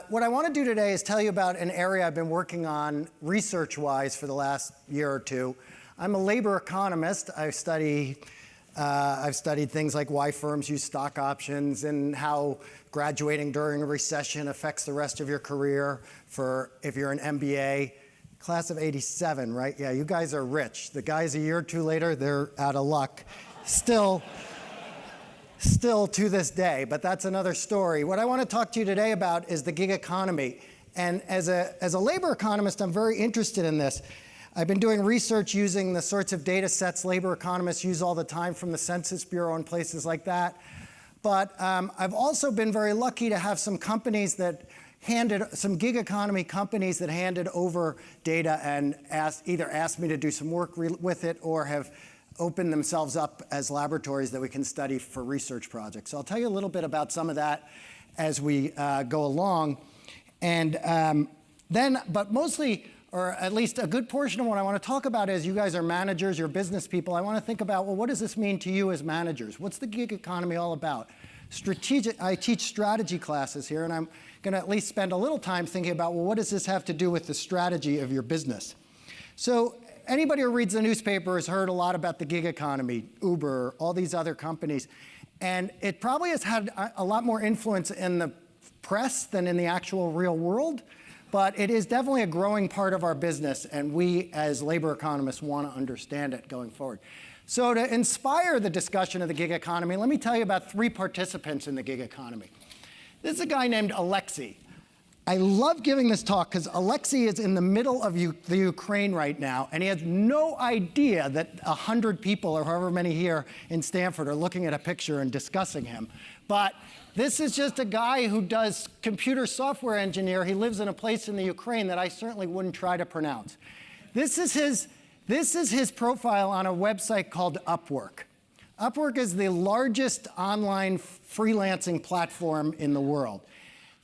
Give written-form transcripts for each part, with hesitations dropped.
What I want to do today is tell you about an area I've been working on research-wise for the last year or two. I'm a labor economist. I've studied things like why firms use stock options and how graduating during a recession affects the rest of your career for if you're an MBA. Class of '87, right? Yeah, you guys are rich. The guys a year or two later, they're out of luck. Still to this day, but that's another story. What I want to talk to you today about is the gig economy. And as a labor economist, I'm very interested in this. I've been doing research using the sorts of data sets labor economists use all the time from the Census Bureau and places like that. But I've also been very lucky to have some companies that some gig economy companies that handed over data and either asked me to do some work with it or have opened themselves up as laboratories that we can study for research projects. So I'll tell you a little bit about some of that as we go along. And but mostly, or at least a good portion of what I want to talk about is you guys are managers, you're business people. I want to think about, well, what does this mean to you as managers? What's the gig economy all about? I teach strategy classes here, and I'm going to at least spend a little time thinking about, well, what does this have to do with the strategy of your business? So anybody who reads the newspaper has heard a lot about the gig economy, Uber, all these other companies. And it probably has had a lot more influence in the press than in the actual real world. But it is definitely a growing part of our business, and we as labor economists want to understand it going forward. So to inspire the discussion of the gig economy, let me tell you about 3 participants in the gig economy. This is a guy named Alexei. I love giving this talk because Alexei is in the middle of the Ukraine right now, and he has no idea that 100 people or however many here in Stanford are looking at a picture and discussing him. But this is just a guy who does computer software engineer. He lives in a place in the Ukraine that I certainly wouldn't try to pronounce. This is his profile on a website called Upwork. Upwork is the largest online freelancing platform in the world.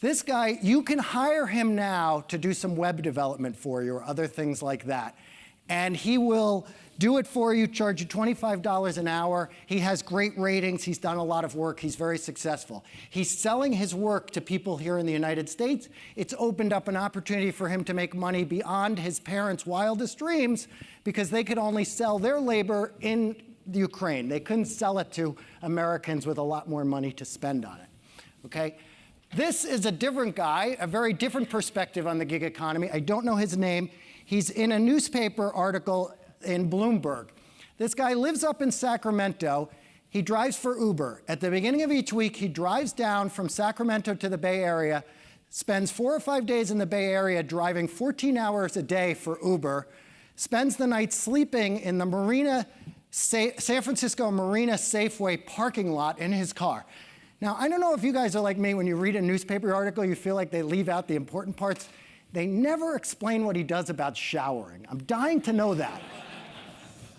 This guy, you can hire him now to do some web development for you or other things like that. And he will do it for you, charge you $25 an hour. He has great ratings. He's done a lot of work. He's very successful. He's selling his work to people here in the United States. It's opened up an opportunity for him to make money beyond his parents' wildest dreams because they could only sell their labor in the Ukraine. They couldn't sell it to Americans with a lot more money to spend on it, okay? This is a different guy, a very different perspective on the gig economy. I don't know his name. He's in a newspaper article in Bloomberg. This guy lives up in Sacramento. He drives for Uber. At the beginning of each week, he drives down from Sacramento to the Bay Area, spends 4 or 5 days in the Bay Area driving 14 hours a day for Uber, spends the night sleeping in the San Francisco Marina Safeway parking lot in his car. Now, I don't know if you guys are like me, when you read a newspaper article, you feel like they leave out the important parts. They never explain what he does about showering. I'm dying to know that.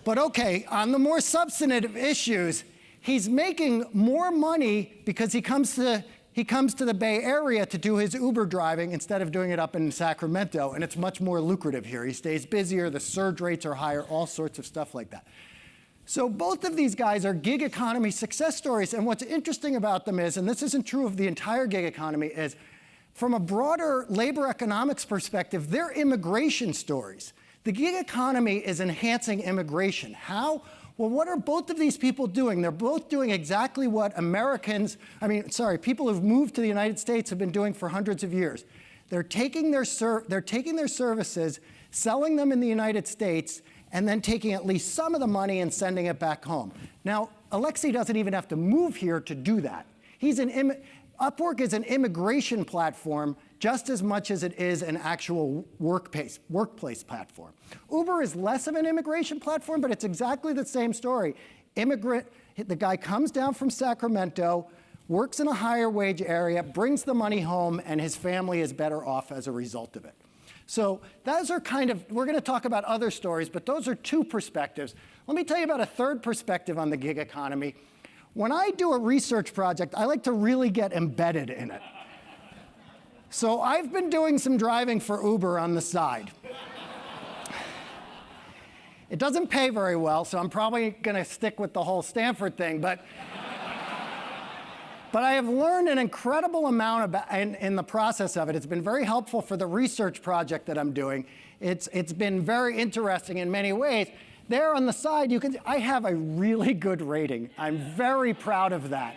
But okay, on the more substantive issues, he's making more money because he comes to the Bay Area to do his Uber driving instead of doing it up in Sacramento, and it's much more lucrative here. He stays busier, the surge rates are higher, all sorts of stuff like that. So both of these guys are gig economy success stories, and what's interesting about them is, and this isn't true of the entire gig economy, is from a broader labor economics perspective, they're immigration stories. The gig economy is enhancing immigration. How? Well, what are both of these people doing? They're both doing exactly what people who've moved to the United States have been doing for hundreds of years. They're taking their services, selling them in the United States, and then taking at least some of the money and sending it back home. Now, Alexei doesn't even have to move here to do that. Upwork is an immigration platform just as much as it is an actual workplace platform. Uber is less of an immigration platform, but it's exactly the same story. The guy comes down from Sacramento, works in a higher wage area, brings the money home, and his family is better off as a result of it. So those are we're going to talk about other stories, but those are 2 perspectives. Let me tell you about a 3rd perspective on the gig economy. When I do a research project, I like to really get embedded in it. So I've been doing some driving for Uber on the side. It doesn't pay very well, so I'm probably going to stick with the whole Stanford thing, but But I have learned an incredible amount in the process of it. It's been very helpful for the research project that I'm doing. It's been very interesting in many ways. There on the side, you can see I have a really good rating. I'm very proud of that.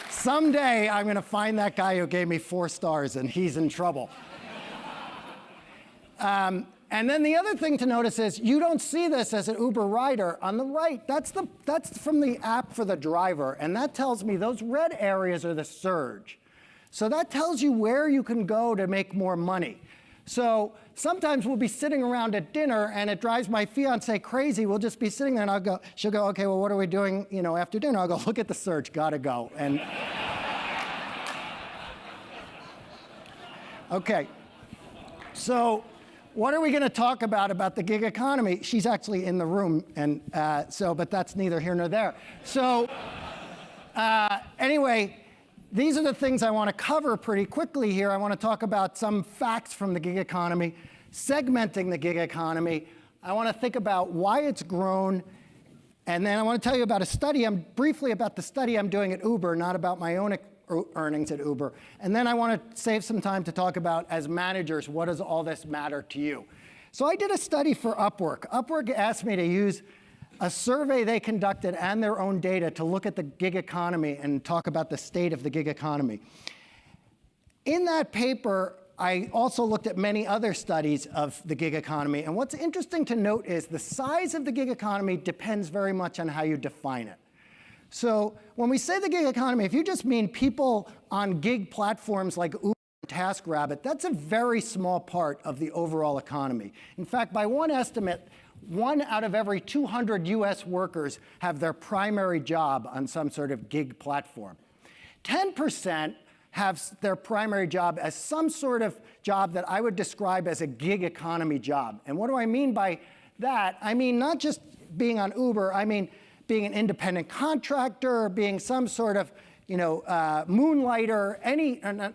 Someday, I'm going to find that guy who gave me 4 stars, and he's in trouble. And then the other thing to notice is you don't see this as an Uber rider. On the right, that's from the app for the driver, and that tells me those red areas are the surge. So that tells you where you can go to make more money. So sometimes we'll be sitting around at dinner, and it drives my fiance crazy. We'll just be sitting there, and she'll go, okay, well, what are we doing, after dinner? I'll go, look at the surge, gotta go. And okay, so what are we going to talk about the gig economy? She's actually in the room, and but that's neither here nor there. So anyway, these are the things I want to cover pretty quickly here. I want to talk about some facts from the gig economy, segmenting the gig economy. I want to think about why it's grown, and then I want to tell you about briefly about the study I'm doing at Uber, not about my own earnings at Uber. And then I want to save some time to talk about, as managers, what does all this matter to you? So I did a study for Upwork. Upwork asked me to use a survey they conducted and their own data to look at the gig economy and talk about the state of the gig economy. In that paper, I also looked at many other studies of the gig economy. And what's interesting to note is the size of the gig economy depends very much on how you define it. So when we say the gig economy, if you just mean people on gig platforms like Uber and TaskRabbit, that's a very small part of the overall economy. In fact, by one estimate, 1 out of every 200 US workers have their primary job on some sort of gig platform. 10% have their primary job as some sort of job that I would describe as a gig economy job. And what do I mean by that? I mean not just being on Uber, I mean being an independent contractor, being some sort of moonlighter,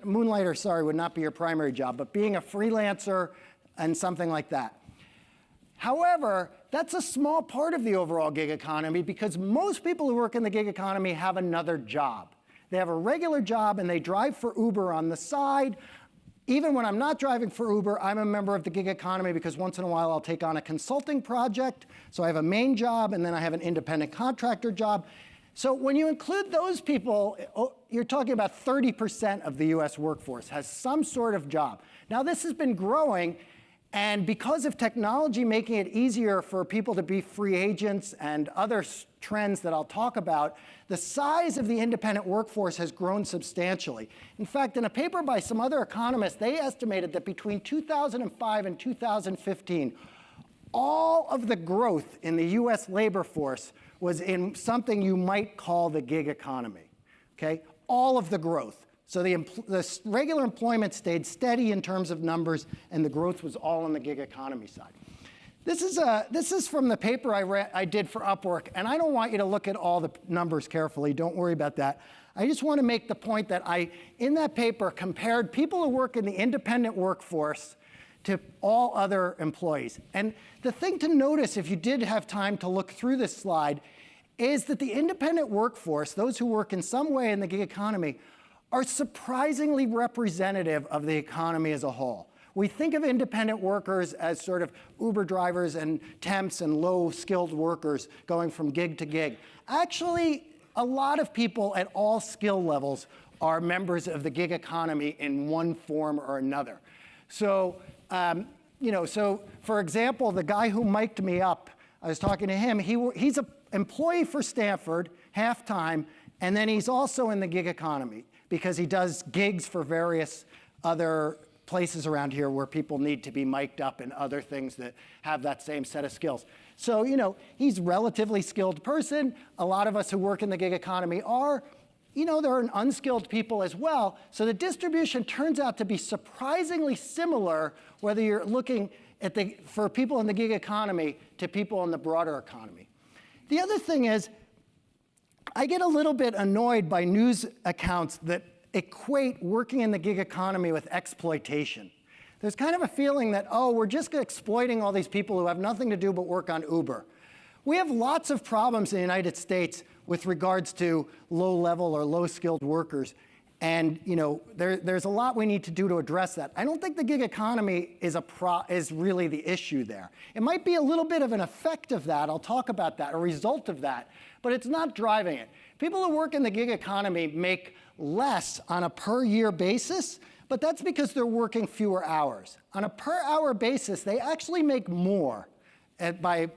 moonlighter, sorry, would not be your primary job, but being a freelancer and something like that. However, that's a small part of the overall gig economy because most people who work in the gig economy have another job. They have a regular job and they drive for Uber on the side. Even when I'm not driving for Uber, I'm a member of the gig economy because once in a while I'll take on a consulting project. So I have a main job and then I have an independent contractor job. So when you include those people, you're talking about 30% of the US workforce has some sort of job. Now this has been growing, and because of technology making it easier for people to be free agents and other trends that I'll talk about, the size of the independent workforce has grown substantially. In fact, in a paper by some other economists, they estimated that between 2005 and 2015, all of the growth in the US labor force was in something you might call the gig economy, okay? All of the growth. So the regular employment stayed steady in terms of numbers, and the growth was all on the gig economy side. This is from the paper I did for Upwork, and I don't want you to look at all the numbers carefully. Don't worry about that. I just want to make the point that in that paper, compared people who work in the independent workforce to all other employees. And the thing to notice, if you did have time to look through this slide, is that the independent workforce, those who work in some way in the gig economy, are surprisingly representative of the economy as a whole. We think of independent workers as sort of Uber drivers and temps and low-skilled workers going from gig to gig. Actually, a lot of people at all skill levels are members of the gig economy in one form or another. So, so for example, the guy who mic'd me up, I was talking to him, he's an employee for Stanford, half-time, and then he's also in the gig economy because he does gigs for various other places around here where people need to be mic'd up and other things that have that same set of skills. So, he's a relatively skilled person. A lot of us who work in the gig economy are. There are unskilled people as well. So the distribution turns out to be surprisingly similar whether you're looking at for people in the gig economy to people in the broader economy. The other thing is, I get a little bit annoyed by news accounts that equate working in the gig economy with exploitation. There's kind of a feeling that, we're just exploiting all these people who have nothing to do but work on Uber. We have lots of problems in the United States with regards to low-level or low-skilled workers. And there's a lot we need to do to address that. I don't think the gig economy is really the issue there. It might be a little bit of an effect of that. I'll talk about that, a result of that. But it's not driving it. People who work in the gig economy make less on a per-year basis, but that's because they're working fewer hours. On a per-hour basis, they actually make more by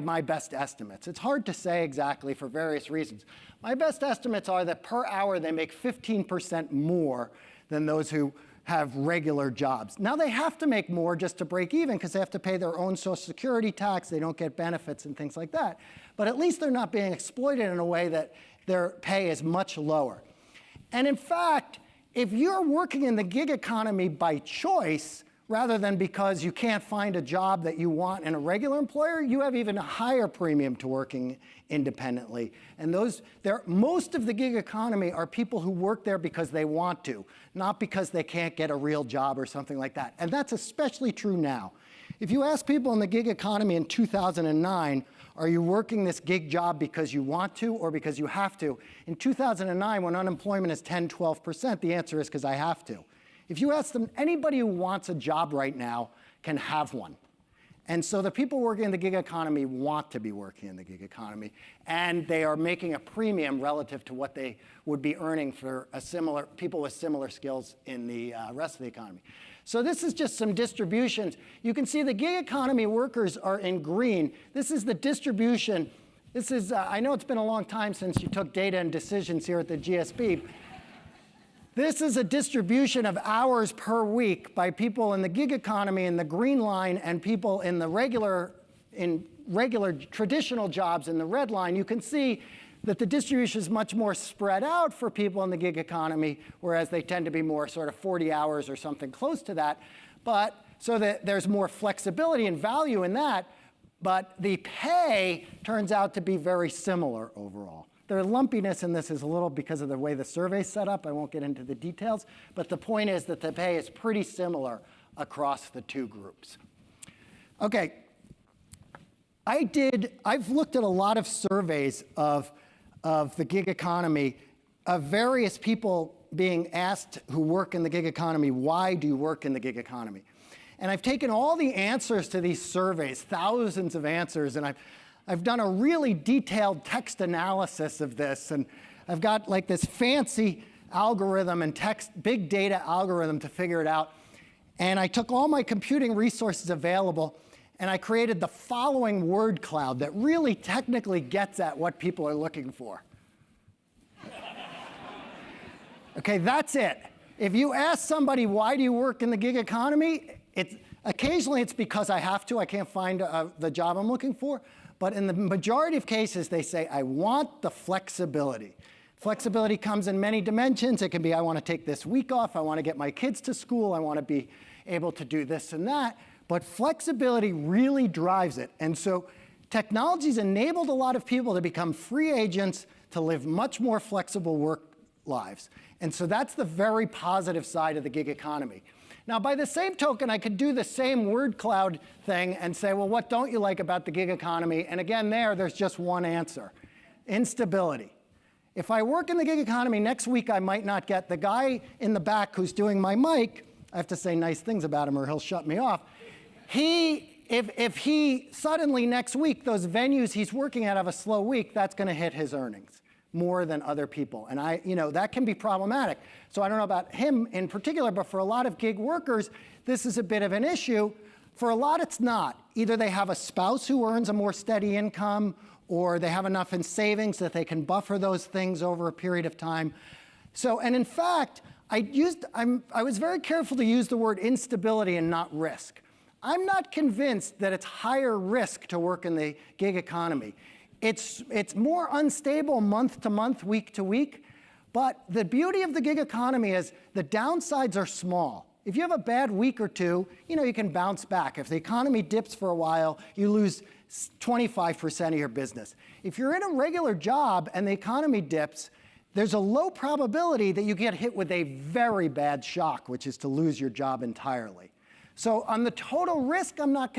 my best estimates. It's hard to say exactly for various reasons. My best estimates are that per hour they make 15% more than those who have regular jobs. Now they have to make more just to break even because they have to pay their own Social Security tax, they don't get benefits and things like that. But at least they're not being exploited in a way that their pay is much lower. And in fact, if you're working in the gig economy by choice, rather than because you can't find a job that you want in a regular employer, you have even a higher premium to working independently. And most of the gig economy are people who work there because they want to, not because they can't get a real job or something like that. And that's especially true now. If you ask people in the gig economy in 2009, are you working this gig job because you want to or because you have to? In 2009, when unemployment is 10, 12%, the answer is because I have to. If you ask them, anybody who wants a job right now can have one. And so the people working in the gig economy want to be working in the gig economy, and they are making a premium relative to what they would be earning for people with similar skills in the rest of the economy. So this is just some distributions. You can see the gig economy workers are in green. This is the distribution. This is, I know it's been a long time since you took data and decisions here at the GSB. This is a distribution of hours per week by people in the gig economy in the green line and people in the regular traditional jobs in the red line. You can see that the distribution is much more spread out for people in the gig economy, whereas they tend to be more sort of 40 hours or something close to that. But so that there's more flexibility and value in that, but the pay turns out to be very similar overall. The lumpiness in this is a little because of the way the survey's set up. I won't get into the details, but the point is that the pay is pretty similar across the two groups. Okay, I've looked at a lot of surveys of the gig economy, of various people being asked who work in the gig economy, why do you work in the gig economy? And I've taken all the answers to these surveys, thousands of answers, and I've done a really detailed text analysis of this, and I've got like this fancy algorithm and big data algorithm to figure it out. And I took all my computing resources available, and I created the following word cloud that really technically gets at what people are looking for. Okay, that's it. If you ask somebody, why do you work in the gig economy? Occasionally it's because I have to, I can't find the job I'm looking for. But in the majority of cases, they say, I want the flexibility. Flexibility comes in many dimensions. It can be, I want to take this week off. I want to get my kids to school. I want to be able to do this and that. But flexibility really drives it. And so technology's enabled a lot of people to become free agents, to live much more flexible work lives. And so that's the very positive side of the gig economy. Now, by the same token, I could do the same word cloud thing and say, well, what don't you like about the gig economy? And again, there's just one answer: instability. If I work in the gig economy, next week I might not get the guy in the back who's doing my mic. I have to say nice things about him or he'll shut me off. If he suddenly next week, those venues he's working at have a slow week, that's going to hit his earnings more than other people. And that can be problematic. So I don't know about him in particular, but for a lot of gig workers, this is a bit of an issue. For a lot, it's not. Either they have a spouse who earns a more steady income, or they have enough in savings that they can buffer those things over a period of time. So, and in fact, I was very careful to use the word instability and not risk. I'm not convinced that it's higher risk to work in the gig economy. It's more unstable month to month, week to week. But the beauty of the gig economy is the downsides are small. If you have a bad week or two, you can bounce back. If the economy dips for a while, you lose 25% of your business. If you're in a regular job and the economy dips, there's a low probability that you get hit with a very bad shock, which is to lose your job entirely. So on the total risk, I'm not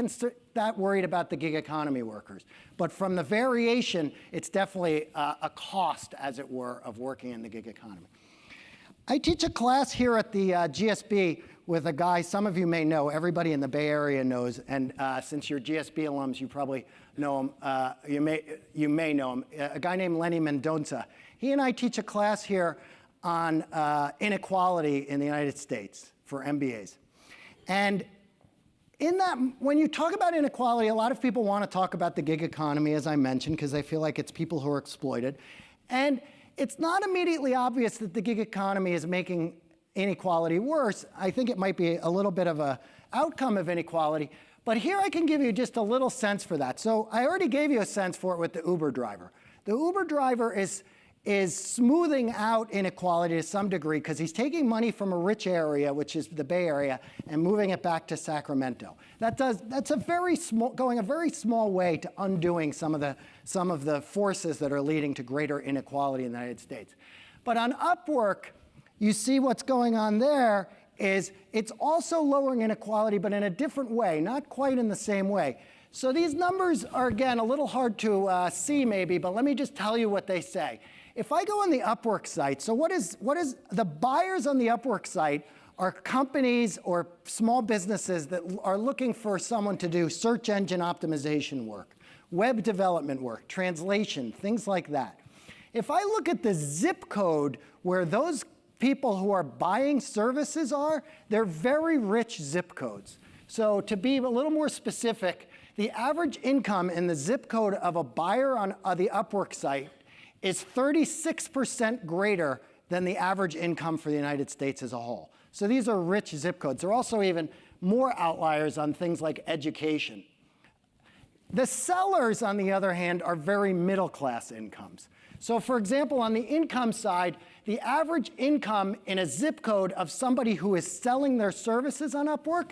that worried about the gig economy workers. But from the variation, it's definitely a cost, as it were, of working in the gig economy. I teach a class here at the GSB with a guy some of you may know, everybody in the Bay Area knows, and since you're GSB alums, you probably know him, you may know him, a guy named Lenny Mendonça. He and I teach a class here on inequality in the United States for MBAs. And in that, when you talk about inequality, a lot of people want to talk about the gig economy, as I mentioned, because they feel like it's people who are exploited. And it's not immediately obvious that the gig economy is making inequality worse. I think it might be a little bit of an outcome of inequality. But here I can give you just a little sense for that. So I already gave you a sense for it with the Uber driver. The Uber driver is smoothing out inequality to some degree because he's taking money from a rich area, which is the Bay Area, and moving it back to Sacramento. That's a very small, going a very small way to undoing some of the forces that are leading to greater inequality in the United States. But on Upwork, you see what's going on there is it's also lowering inequality, but in a different way, not quite in the same way. So these numbers are, again, a little hard to see maybe, but let me just tell you what they say. If I go on the Upwork site, so what is the buyers on the Upwork site are companies or small businesses that are looking for someone to do search engine optimization work, web development work, translation, things like that. If I look at the zip code where those people who are buying services are, they're very rich zip codes. So to be a little more specific, the average income in the zip code of a buyer on the Upwork site is 36% greater than the average income for the United States as a whole. So these are rich zip codes. There are also even more outliers on things like education. The sellers, on the other hand, are very middle-class incomes. So for example, on the income side, the average income in a zip code of somebody who is selling their services on Upwork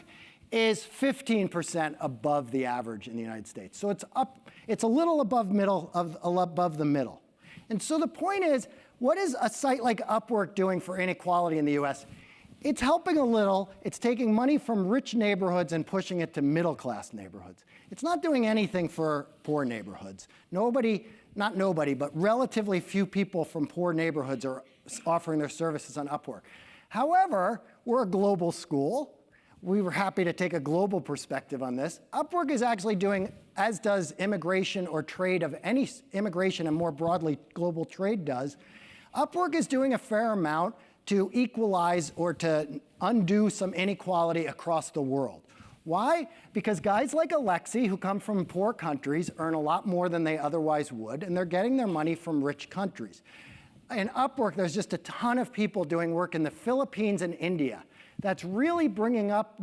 is 15% above the average in the United States. So it's a little above the middle. And so the point is, what is a site like Upwork doing for inequality in the US? It's helping a little. It's taking money from rich neighborhoods and pushing it to middle-class neighborhoods. It's not doing anything for poor neighborhoods. Not nobody, but relatively few people from poor neighborhoods are offering their services on Upwork. However, we're a global school. We were happy to take a global perspective on this. Upwork is actually doing, as does immigration or trade of any immigration and more broadly global trade does, Upwork is doing a fair amount to equalize or to undo some inequality across the world. Why? Because guys like Alexei, who come from poor countries, earn a lot more than they otherwise would, and they're getting their money from rich countries. In Upwork, there's just a ton of people doing work in the Philippines and India. That's really bringing up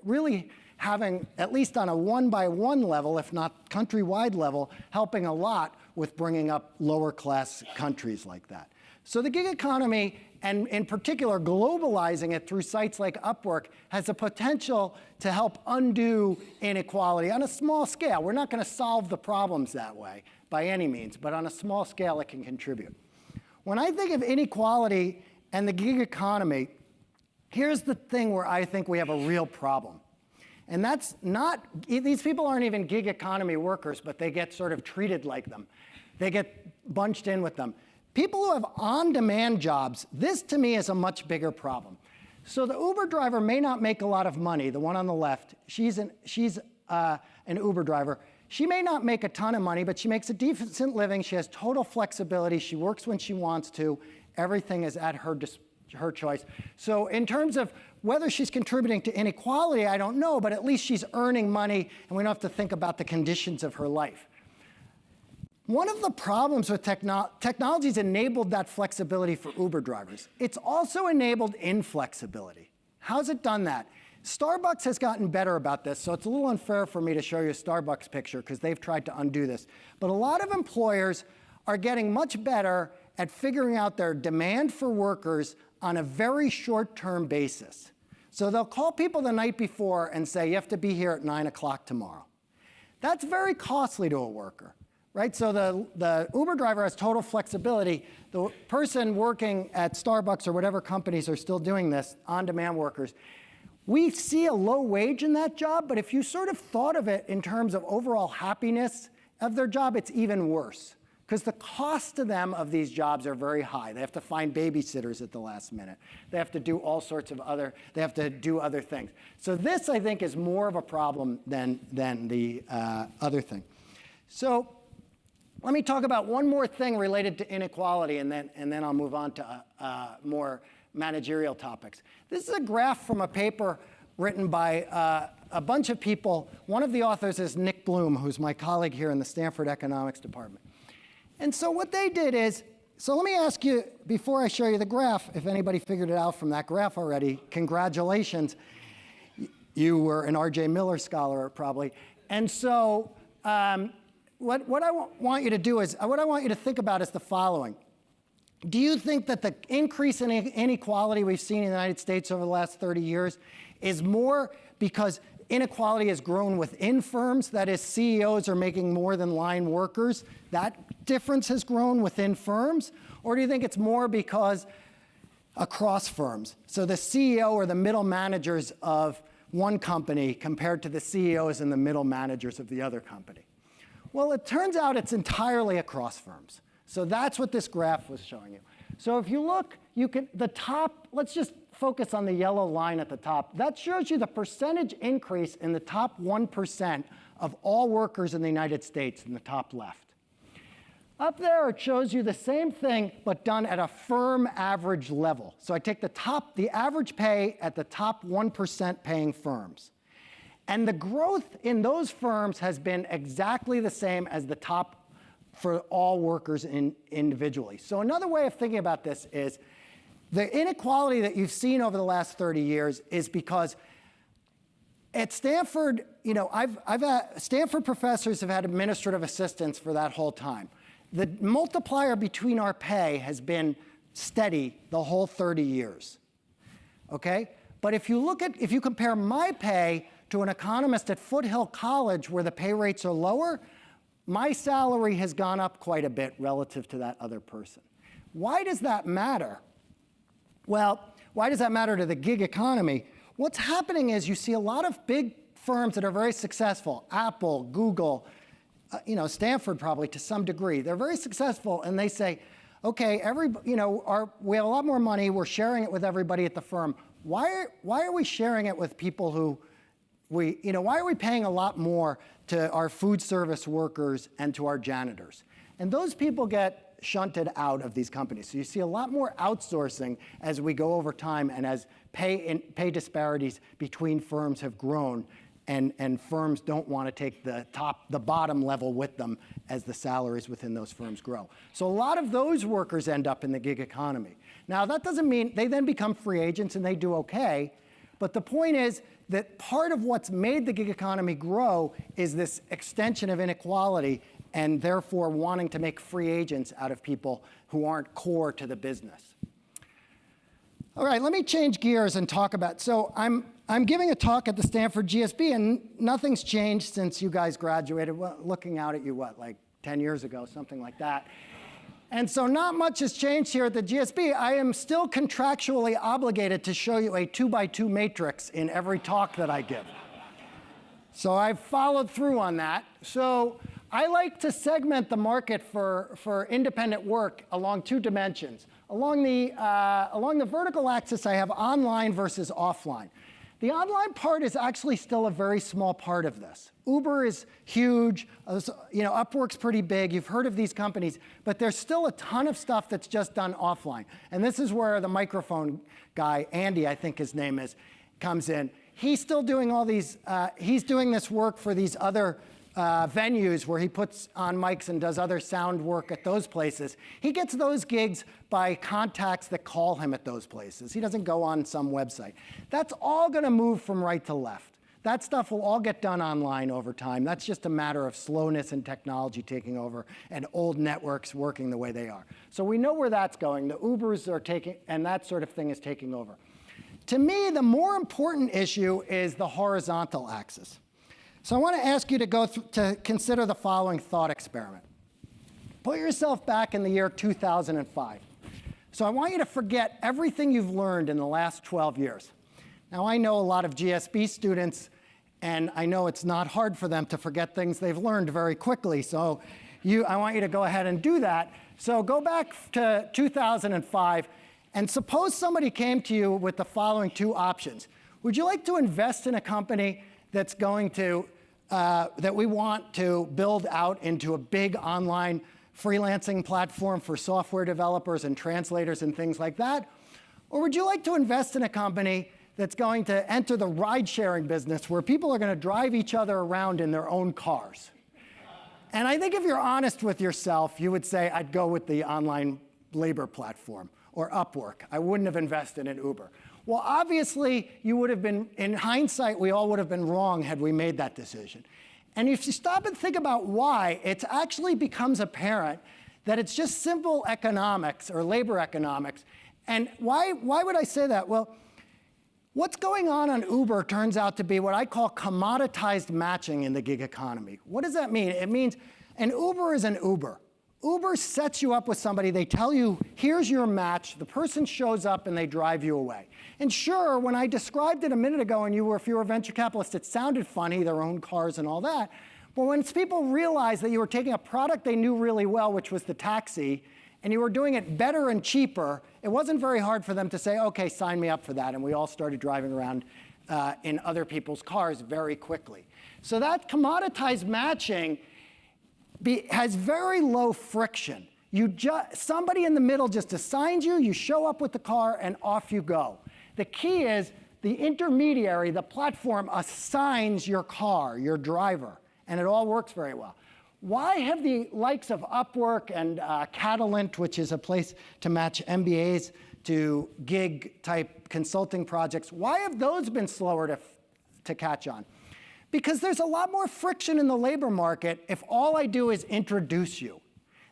really having, at least on a one-by-one level, if not countrywide level, helping a lot with bringing up lower-class countries like that. So the gig economy, and in particular globalizing it through sites like Upwork, has the potential to help undo inequality on a small scale. We're not going to solve the problems that way by any means, but on a small scale it can contribute. When I think of inequality and the gig economy, here's the thing where I think we have a real problem. And that's not, these people aren't even gig economy workers, but they get sort of treated like them. They get bunched in with them. People who have on-demand jobs, this to me is a much bigger problem. So the Uber driver may not make a lot of money, the one on the left. She's an Uber driver. She may not make a ton of money, but she makes a decent living. She has total flexibility. She works when she wants to. Everything is at her choice. So in terms of whether she's contributing to inequality, I don't know, but at least she's earning money, and we don't have to think about the conditions of her life. One of the problems with technology has enabled that flexibility for Uber drivers. It's also enabled inflexibility. How's it done that? Starbucks has gotten better about this, so it's a little unfair for me to show you a Starbucks picture because they've tried to undo this. But a lot of employers are getting much better at figuring out their demand for workers on a very short-term basis. So they'll call people the night before and say, you have to be here at 9 o'clock tomorrow. That's very costly to a worker. Right? So the Uber driver has total flexibility. The person working at Starbucks or whatever companies are still doing this, on-demand workers, We see a low wage in that job, but if you sort of thought of it in terms of overall happiness of their job, it's even worse. Because the cost to them of these jobs are very high. They have to find babysitters at the last minute. They have to do all sorts of they have to do other things. So this, I think, is more of a problem than the other thing. So let me talk about one more thing related to inequality, and then I'll move on to more managerial topics. This is a graph from a paper written by a bunch of people. One of the authors is Nick Bloom, who's my colleague here in the Stanford Economics Department. And so what they did is, so let me ask you, before I show you the graph, if anybody figured it out from that graph already, congratulations. You were an R.J. Miller scholar, probably. And so what I want you to do is, what I want you to think about is the following. Do you think that the increase in inequality we've seen in the United States over the last 30 years is more because inequality has grown within firms, that is, CEOs are making more than line workers, that difference has grown within firms? Or do you think it's more because across firms? So the CEO or the middle managers of one company compared to the CEOs and the middle managers of the other company? Well, it turns out it's entirely across firms. So that's what this graph was showing you. So if you look, the top, let's just focus on the yellow line at the top. That shows you the percentage increase in the top 1% of all workers in the United States in the top left. Up there, it shows you the same thing, but done at a firm average level. So I take the average pay at the top 1% paying firms. And the growth in those firms has been exactly the same as the top for all workers individually. So another way of thinking about this is the inequality that you've seen over the last 30 years is because at Stanford, Stanford professors have had administrative assistants for that whole time. The multiplier between our pay has been steady the whole 30 years, okay? But if you compare my pay to an economist at Foothill College where the pay rates are lower, my salary has gone up quite a bit relative to that other person. Why does that matter? Well, why does that matter to the gig economy? What's happening is you see a lot of big firms that are very successful, Apple, Google, Stanford probably to some degree. They're very successful and they say, okay, we have a lot more money, we're sharing it with everybody at the firm. Why are we sharing it with people who why are we paying a lot more to our food service workers and to our janitors? And those people get shunted out of these companies. So you see a lot more outsourcing as we go over time and as pay disparities between firms have grown and firms don't want to take the bottom level with them as the salaries within those firms grow. So a lot of those workers end up in the gig economy. Now that doesn't mean they then become free agents and they do okay, but the point is that part of what's made the gig economy grow is this extension of inequality and therefore wanting to make free agents out of people who aren't core to the business. All right, let me change gears and talk about, so I'm giving a talk at the Stanford GSB and nothing's changed since you guys graduated. Well, looking out at you, like 10 years ago, something like that. And so not much has changed here at the GSB. I am still contractually obligated to show you a 2x2 matrix in every talk that I give. So I've followed through on that. So I like to segment the market for independent work along two dimensions. Along the vertical axis, I have online versus offline. The online part is actually still a very small part of this. Uber is huge, Upwork's pretty big, you've heard of these companies, but there's still a ton of stuff that's just done offline. And this is where the microphone guy, Andy, I think his name is, comes in. He's still doing all these, he's doing this work for these other venues where he puts on mics and does other sound work at those places. He gets those gigs by contacts that call him at those places. He doesn't go on some website. That's all going to move from right to left. That stuff will all get done online over time. That's just a matter of slowness and technology taking over and old networks working the way they are. So we know where that's going. The Ubers are taking, and that sort of thing is taking over. To me, the more important issue is the horizontal axis. So I want to ask you to consider the following thought experiment. Put yourself back in the year 2005. So I want you to forget everything you've learned in the last 12 years. Now, I know a lot of GSB students, and I know it's not hard for them to forget things they've learned very quickly. So I want you to go ahead and do that. So go back to 2005, and suppose somebody came to you with the following two options. Would you like to invest in a company that's going to, that we want to build out into a big online freelancing platform for software developers and translators and things like that? Or would you like to invest in a company that's going to enter the ride-sharing business where people are going to drive each other around in their own cars? And I think if you're honest with yourself, you would say, I'd go with the online labor platform or Upwork. I wouldn't have invested in Uber. Well, obviously, you would have been, in hindsight, we all would have been wrong had we made that decision. And if you stop and think about why, it actually becomes apparent that it's just simple economics or labor economics. And why would I say that? Well, what's going on Uber turns out to be what I call commoditized matching in the gig economy. What does that mean? It means an Uber is an Uber. Uber sets you up with somebody. They tell you, here's your match. The person shows up and they drive you away. And sure, when I described it a minute ago, and if you were a venture capitalist, it sounded funny, their own cars and all that. But when people realized that you were taking a product they knew really well, which was the taxi, and you were doing it better and cheaper, it wasn't very hard for them to say, OK, sign me up for that. And we all started driving around in other people's cars very quickly. So that commoditized matching has very low friction. Somebody in the middle just assigns you, you show up with the car, and off you go. The key is the intermediary, the platform, assigns your car, your driver, and it all works very well. Why have the likes of Upwork and Catalent, which is a place to match MBAs to gig-type consulting projects, why have those been slower to catch on? Because there's a lot more friction in the labor market if all I do is introduce you.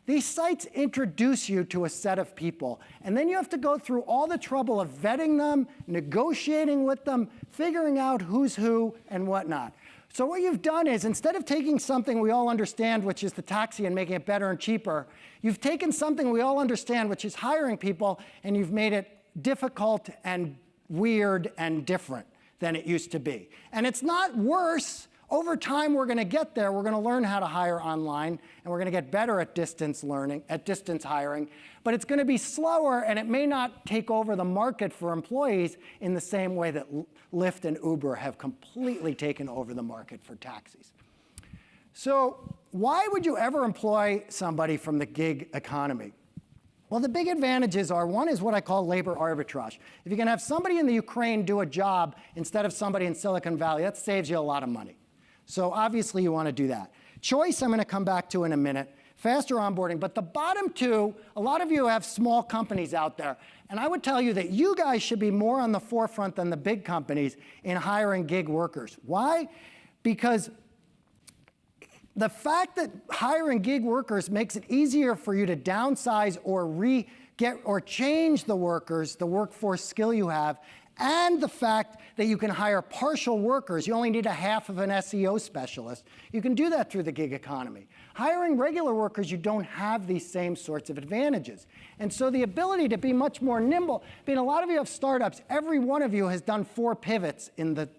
These sites introduce you to a set of people, and then you have to go through all the trouble of vetting them, negotiating with them, figuring out who's who and whatnot. So what you've done is, instead of taking something we all understand, which is the taxi, and making it better and cheaper, you've taken something we all understand, which is hiring people, and you've made it difficult and weird and different than it used to be. And it's not worse. Over time, we're going to get there. We're going to learn how to hire online, and we're going to get better at distance learning, at distance hiring. But it's going to be slower, and it may not take over the market for employees in the same way that Lyft and Uber have completely taken over the market for taxis. So why would you ever employ somebody from the gig economy? Well, the big advantages are, one is what I call labor arbitrage. If you can have somebody in the Ukraine do a job instead of somebody in Silicon Valley, that saves you a lot of money. So obviously, you want to do that. Choice, I'm going to come back to in a minute. Faster onboarding. But the bottom two, a lot of you have small companies out there. And I would tell you that you guys should be more on the forefront than the big companies in hiring gig workers. Why? Because the fact that hiring gig workers makes it easier for you to downsize or change the workers, the workforce skill you have, and the fact that you can hire partial workers. You only need a half of an SEO specialist. You can do that through the gig economy. Hiring regular workers, you don't have these same sorts of advantages. And so the ability to be much more nimble, I mean, a lot of you have startups. Every one of you has done 4 pivots in the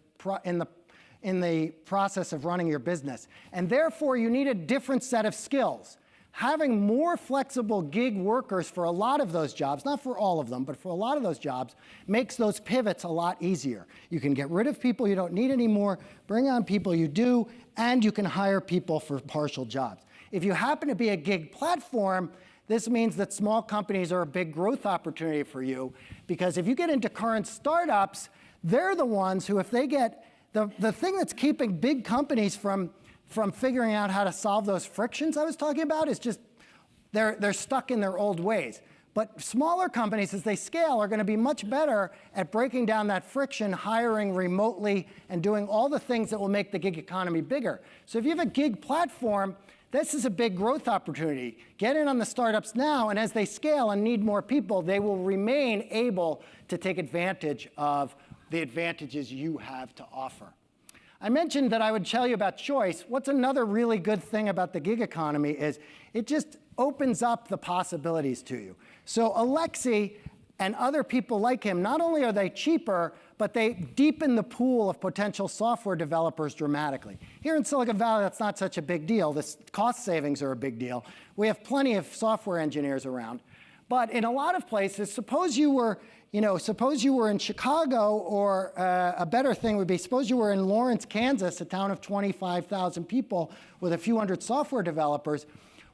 process of running your business. And therefore, you need a different set of skills. Having more flexible gig workers for a lot of those jobs, not for all of them, but for a lot of those jobs, makes those pivots a lot easier. You can get rid of people you don't need anymore, bring on people you do, and you can hire people for partial jobs. If you happen to be a gig platform, this means that small companies are a big growth opportunity for you, because if you get into current startups, they're the ones who, if they get, the thing that's keeping big companies from figuring out how to solve those frictions I was talking about is just they're stuck in their old ways. But smaller companies, as they scale, are going to be much better at breaking down that friction, hiring remotely, and doing all the things that will make the gig economy bigger. So if you have a gig platform, this is a big growth opportunity. Get in on the startups now, and as they scale and need more people, they will remain able to take advantage of the advantages you have to offer. I mentioned that I would tell you about choice. What's another really good thing about the gig economy is it just opens up the possibilities to you. So Alexei and other people like him, not only are they cheaper, but they deepen the pool of potential software developers dramatically. Here in Silicon Valley, that's not such a big deal. The cost savings are a big deal. We have plenty of software engineers around. But in a lot of places, suppose you were in Chicago, or a better thing would be, suppose you were in Lawrence, Kansas, a town of 25,000 people with a few hundred software developers.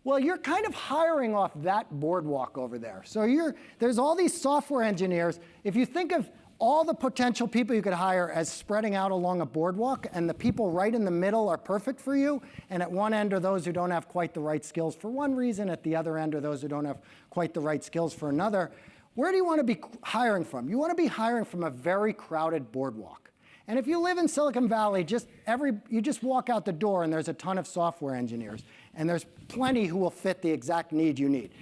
Well, you're kind of hiring off that boardwalk over there. So there's all these software engineers. If you think of all the potential people you could hire as spreading out along a boardwalk, and the people right in the middle are perfect for you, and at one end are those who don't have quite the right skills for one reason, at the other end are those who don't have quite the right skills for another, where do you want to be hiring from? You want to be hiring from a very crowded boardwalk. And if you live in Silicon Valley, you just walk out the door and there's a ton of software engineers. And there's plenty who will fit the exact need you need.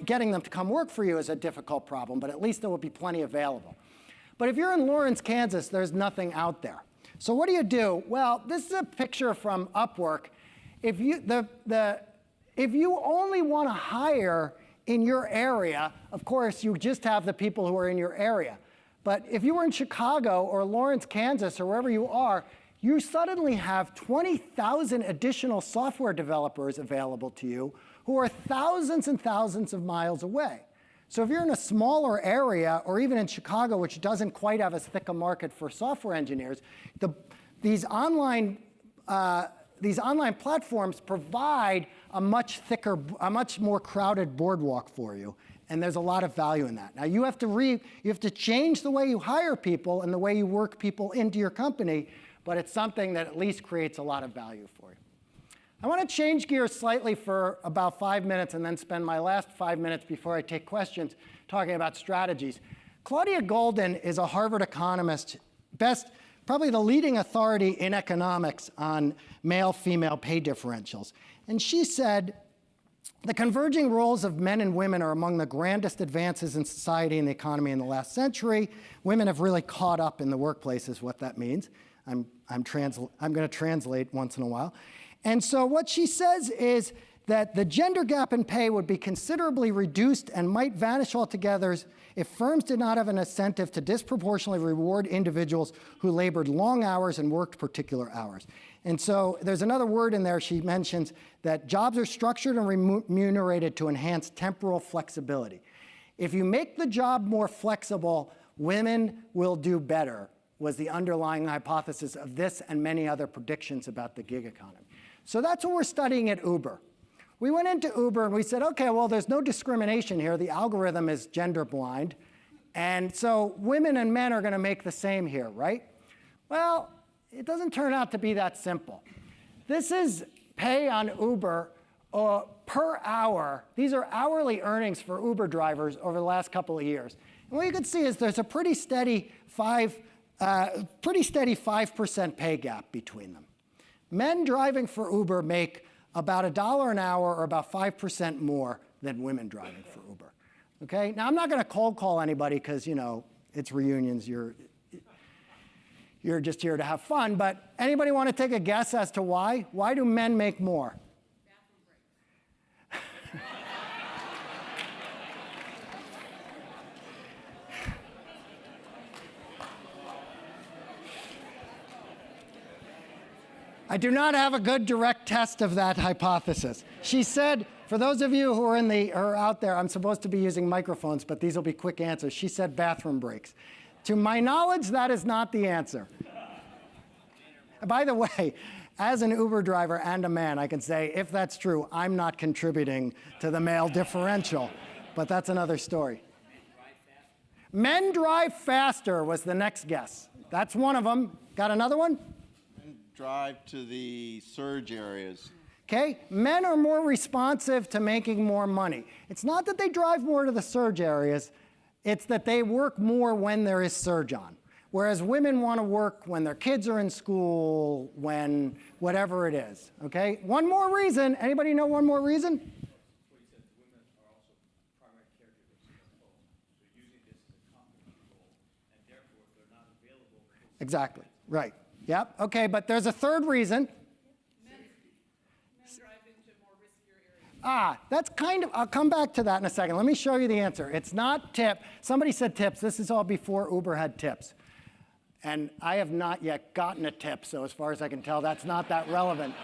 Getting them to come work for you is a difficult problem, but at least there will be plenty available. But if you're in Lawrence, Kansas, there's nothing out there. So what do you do? Well, this is a picture from Upwork. If you only want to hire in your area, of course, you just have the people who are in your area. But if you were in Chicago or Lawrence, Kansas, or wherever you are, you suddenly have 20,000 additional software developers available to you who are thousands and thousands of miles away. So if you're in a smaller area, or even in Chicago, which doesn't quite have as thick a market for software engineers, these online platforms provide a much more crowded boardwalk for you. And there's a lot of value in that. Now, you have to change the way you hire people and the way you work people into your company, but it's something that at least creates a lot of value for you. I want to change gears slightly for about 5 minutes and then spend my last 5 minutes before I take questions talking about strategies. Claudia Golden is a Harvard economist, probably the leading authority in economics on male-female pay differentials. And she said, the converging roles of men and women are among the grandest advances in society and the economy in the last century. Women have really caught up in the workplace, is what that means. I'm going to translate once in a while. And so what she says is that the gender gap in pay would be considerably reduced and might vanish altogether if firms did not have an incentive to disproportionately reward individuals who labored long hours and worked particular hours. And so there's another word in there she mentions, that jobs are structured and remunerated to enhance temporal flexibility. If you make the job more flexible, women will do better, was the underlying hypothesis of this and many other predictions about the gig economy. So that's what we're studying at Uber. We went into Uber and we said, okay, well, there's no discrimination here. The algorithm is gender blind. And so women and men are going to make the same here, right? Well, it doesn't turn out to be that simple. This is pay on Uber per hour. These are hourly earnings for Uber drivers over the last couple of years. And what you can see is there's a pretty steady 5% pay gap between them. Men driving for Uber make about $1 an hour, or about 5% more than women driving for Uber. Okay? Now, I'm not going to cold call anybody because, you know, it's reunions. You're just here to have fun. But anybody want to take a guess as to why? Why do men make more? I do not have a good direct test of that hypothesis. She said, for those of you who are out there, I'm supposed to be using microphones, but these will be quick answers. She said bathroom breaks. To my knowledge, that is not the answer. By the way, as an Uber driver and a man, I can say, if that's true, I'm not contributing to the male differential. But that's another story. Men drive faster was the next guess. That's one of them. Got another one? Drive to the surge areas. Okay, men are more responsive to making more money. It's not that they drive more to the surge areas, it's that they work more when there is surge on. Whereas women want to work when their kids are in school, when whatever it is. Okay, one more reason. Anybody know one more reason? Well, you said women are also primary caregivers at home, so using this as a complement role, and therefore they're not available. Exactly, right. Yep, okay, but there's a third reason. Men drive into more riskier areas. That's kind of, I'll come back to that in a second. Let me show you the answer. It's not tip. Somebody said tips. This is all before Uber had tips. And I have not yet gotten a tip, so as far as I can tell, that's not that relevant.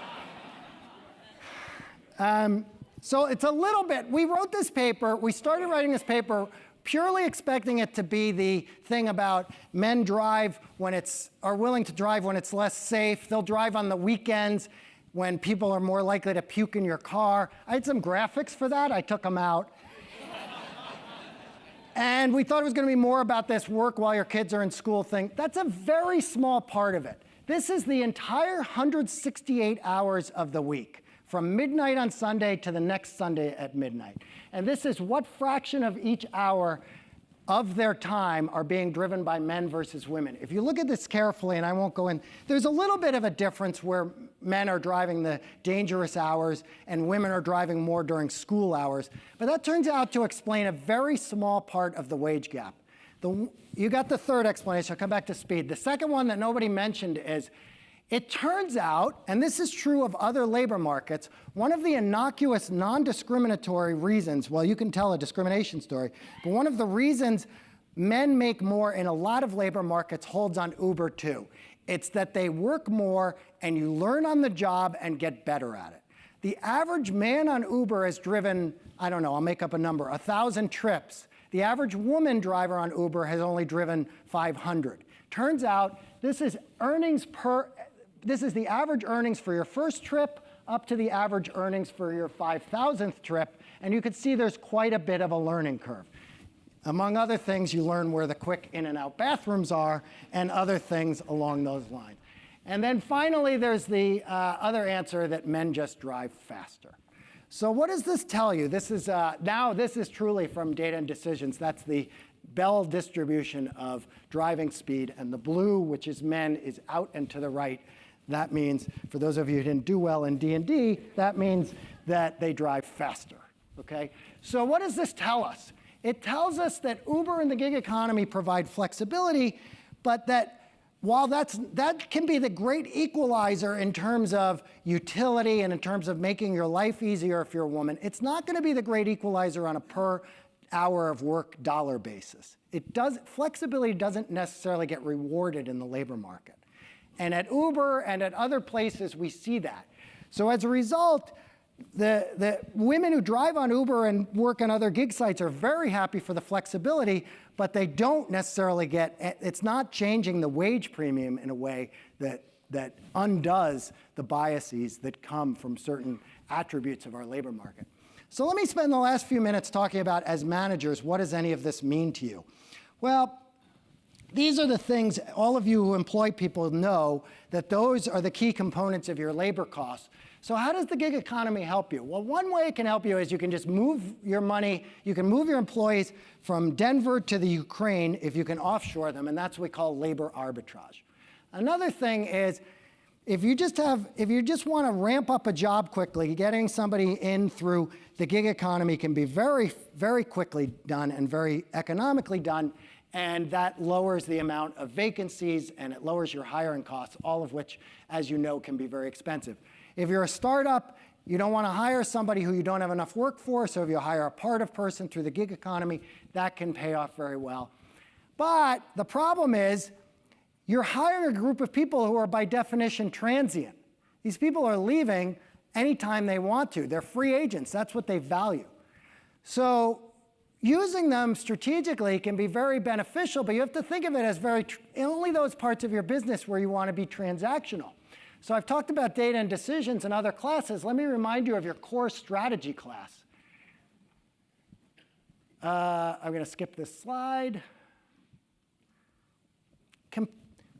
So it's a little bit, we wrote this paper, we started writing this paper purely expecting it to be the thing about men are willing to drive when it's less safe. They'll drive on the weekends when people are more likely to puke in your car. I had some graphics for that, I took them out. And we thought it was going to be more about this work while your kids are in school thing. That's a very small part of it. This is the entire 168 hours of the week, from midnight on Sunday to the next Sunday at midnight. And this is what fraction of each hour of their time are being driven by men versus women. If you look at this carefully, and I won't go in, there's a little bit of a difference where men are driving the dangerous hours and women are driving more during school hours. But that turns out to explain a very small part of the wage gap. You got the third explanation. I'll come back to speed. The second one that nobody mentioned is, it turns out, and this is true of other labor markets, one of the innocuous, non-discriminatory reasons, well, you can tell a discrimination story, but one of the reasons men make more in a lot of labor markets holds on Uber too. It's that they work more and you learn on the job and get better at it. The average man on Uber has driven, I don't know, I'll make up a number, 1,000 trips. The average woman driver on Uber has only driven 500. Turns out this is the average earnings for your first trip up to the average earnings for your 5,000th trip, and you can see there's quite a bit of a learning curve. Among other things, you learn where the quick in and out bathrooms are and other things along those lines. And then finally, there's the other answer that men just drive faster. So what does this tell you? This is truly from Data and Decisions. That's the Bell distribution of driving speed, and the blue, which is men, is out and to the right. That means, for those of you who didn't do well in D&D, that means that they drive faster, okay? So what does this tell us? It tells us that Uber and the gig economy provide flexibility, but that while that can be the great equalizer in terms of utility and in terms of making your life easier if you're a woman, it's not going to be the great equalizer on a per hour of work dollar basis. Flexibility doesn't necessarily get rewarded in the labor market. And at Uber and at other places, we see that. So as a result, the women who drive on Uber and work on other gig sites are very happy for the flexibility, but they don't necessarily it's not changing the wage premium in a way that undoes the biases that come from certain attributes of our labor market. So let me spend the last few minutes talking about, as managers, what does any of this mean to you? Well, these are the things all of you who employ people know that those are the key components of your labor costs. So how does the gig economy help you? Well, one way it can help you is you can just move your money, you can move your employees from Denver to the Ukraine if you can offshore them, and that's what we call labor arbitrage. Another thing is, if you just want to ramp up a job quickly, getting somebody in through the gig economy can be very, very quickly done and very economically done, and that lowers the amount of vacancies and it lowers your hiring costs, all of which, as you know, can be very expensive. If you're a startup, you don't want to hire somebody who you don't have enough work for, so if you hire a part-of person through the gig economy, that can pay off very well. But the problem is, you're hiring a group of people who are by definition transient. These people are leaving anytime they want to. They're free agents. That's what they value. So using them strategically can be very beneficial, but you have to think of it as only those parts of your business where you want to be transactional. So I've talked about data and decisions in other classes. Let me remind you of your core strategy class. I'm going to skip this slide.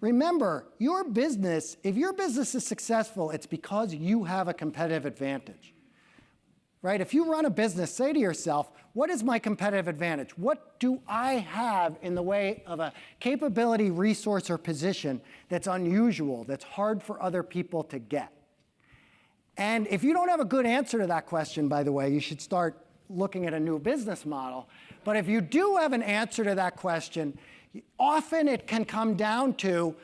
Remember, your business, if your business is successful, it's because you have a competitive advantage. Right? If you run a business, say to yourself, what is my competitive advantage? What do I have in the way of a capability, resource, or position that's unusual, that's hard for other people to get? And if you don't have a good answer to that question, by the way, you should start looking at a new business model. But if you do have an answer to that question, often it can come down to,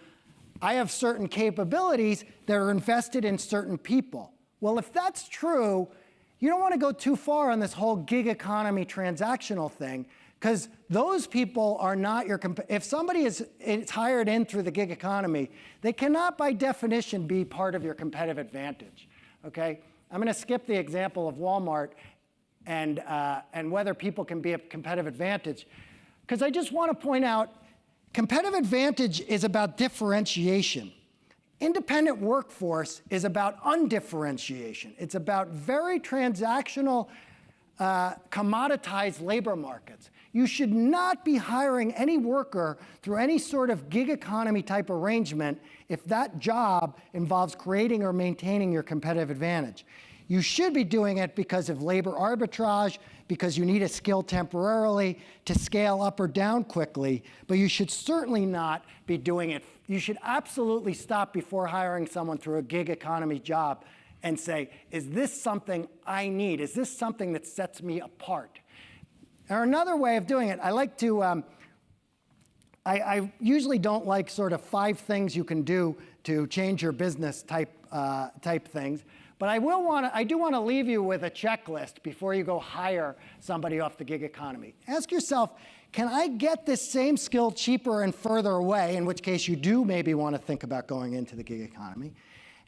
I have certain capabilities that are invested in certain people. Well, if that's true, you don't want to go too far on this whole gig economy transactional thing, because those people are not your, if somebody is hired in through the gig economy, they cannot by definition be part of your competitive advantage, okay? I'm going to skip the example of Walmart and whether people can be a competitive advantage, because I just want to point out competitive advantage is about differentiation. Independent workforce is about undifferentiation. It's about very transactional, commoditized labor markets. You should not be hiring any worker through any sort of gig economy type arrangement if that job involves creating or maintaining your competitive advantage. You should be doing it because of labor arbitrage, because you need a skill temporarily to scale up or down quickly, but you should certainly not be doing it. You should absolutely stop before hiring someone through a gig economy job and say, is this something I need? Is this something that sets me apart? Or another way of doing it, I like to, I usually don't like sort of 5 things you can do to change your business type things. But I do want to leave you with a checklist before you go hire somebody off the gig economy. Ask yourself, can I get this same skill cheaper and further away, in which case you do maybe want to think about going into the gig economy.